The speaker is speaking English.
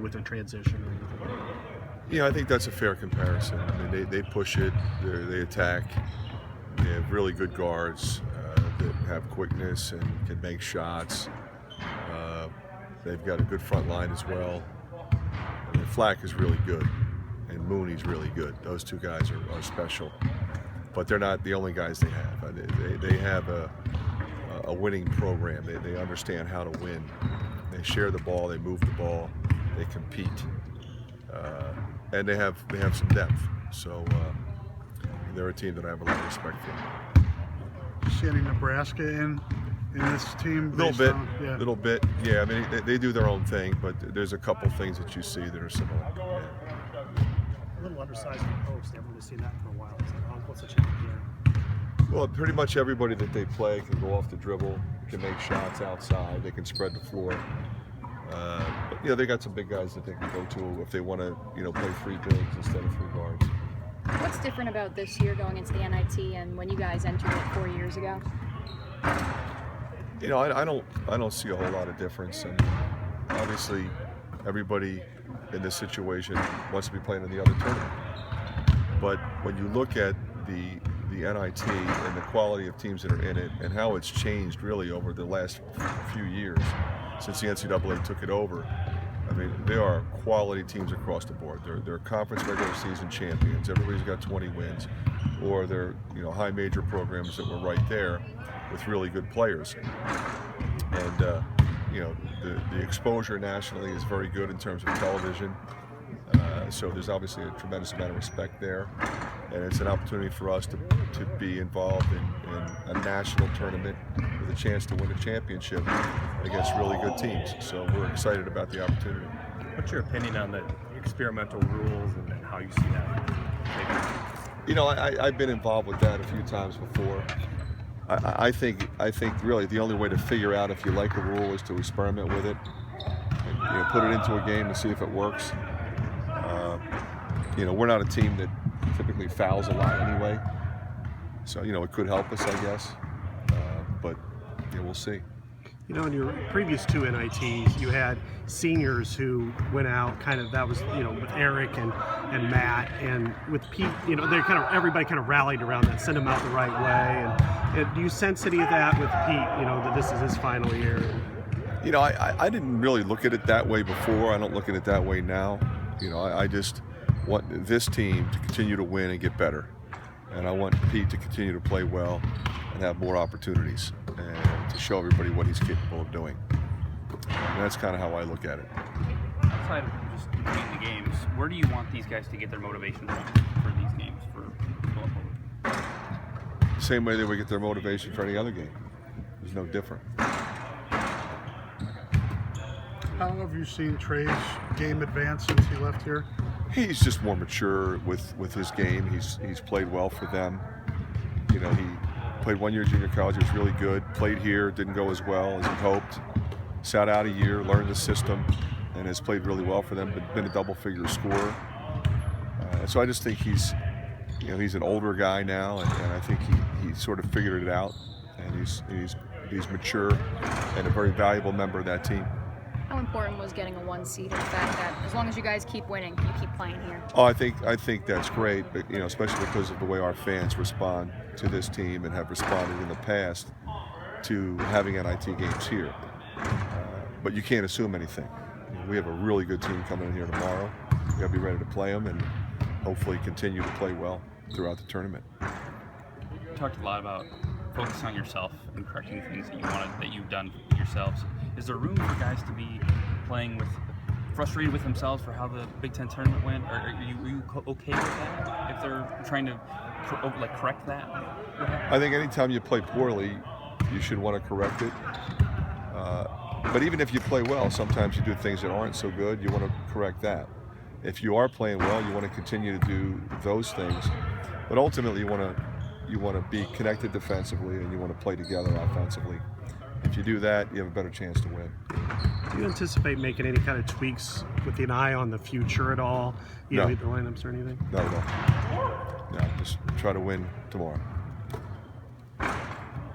with a transition or anything? Yeah, I think that's a fair comparison. I mean, they push it, they attack. They have really good guards that have quickness and can make shots. They've got a good front line as well. I mean, Flack is really good, and Mooney's really good. Those two guys are special, but they're not the only guys they have. They have a winning program. They understand how to win. They share the ball. They move the ball. They compete, and they have some depth. So they're a team that I have a lot of respect for. See any Nebraska in this team? A little bit. Yeah, I mean, they do their own thing, but there's a couple things that you see that are similar. Yeah. A little undersized in the post. Everyone has seen that for a while. What's the change there? Well, pretty much everybody that they play can go off the dribble, can make shots outside, they can spread the floor. But they got some big guys that they can go to if they want to, play three bigs instead of three guards. What's different about this year going into the NIT and when you guys entered it 4 years ago? I don't see a whole lot of difference. I mean, obviously, everybody in this situation wants to be playing in the other tournament. But when you look at the NIT and the quality of teams that are in it and how it's changed really over the last few years since the NCAA took it over, I mean, there are quality teams across the board. They're conference regular season champions. Everybody's got 20 wins, or they're high major programs that were right there with really good players. And the exposure nationally is very good in terms of television. So there's obviously a tremendous amount of respect there, and it's an opportunity for us to be involved in a national tournament with a chance to win a championship against really good teams. So we're excited about the opportunity. What's your opinion on the experimental rules and how you see that? I've been involved with that a few times before. I think really the only way to figure out if you like a rule is to experiment with it, and, put it into a game and see if it works. We're not a team that typically fouls a lot anyway, so it could help us, I guess. But we'll see. In your previous two NITs, you had seniors who went out. That was with Eric and Matt, and with Pete. Everybody kind of rallied around that, sent him out the right way. And do you sense any of that with Pete? That this is his final year. I didn't really look at it that way before. I don't look at it that way now. I just want this team to continue to win and get better, and I want Pete to continue to play well and have more opportunities and to show everybody what he's capable of doing. And that's kind of how I look at it. Outside of just winning the games, where do you want these guys to get their motivation from for these games, for going forward? Same way they would get their motivation for any other game. There's no different. How have you seen Trey's game advance since he left here? He's just more mature with his game. He's played well for them. He played 1 year junior college. He was really good. Played here, didn't go as well as he hoped. Sat out a year, learned the system, and has played really well for them. But been a double-figure scorer. So I just think he's an older guy now, and I think he sort of figured it out, and he's mature and a very valuable member of that team. How important was getting a 1 seed and the fact that as long as you guys keep winning, you keep playing here? Oh, I think that's great, but especially because of the way our fans respond to this team and have responded in the past to having NIT games here. But you can't assume anything. We have a really good team coming in here tomorrow. We got to be ready to play them and hopefully continue to play well throughout the tournament. You talked a lot about focusing on yourself and correcting things that you've done yourselves. Is there room for guys to be playing frustrated with themselves for how the Big Ten tournament went? Or are you okay with that if they're trying to correct that? I think anytime you play poorly, you should want to correct it. But even if you play well, sometimes you do things that aren't so good. You want to correct that. If you are playing well, you want to continue to do those things. But ultimately, you want to be connected defensively and you want to play together offensively. If you do that, you have a better chance to win. Do you anticipate making any kind of tweaks with an eye on the future at all? No. The lineups or anything? No, just try to win tomorrow.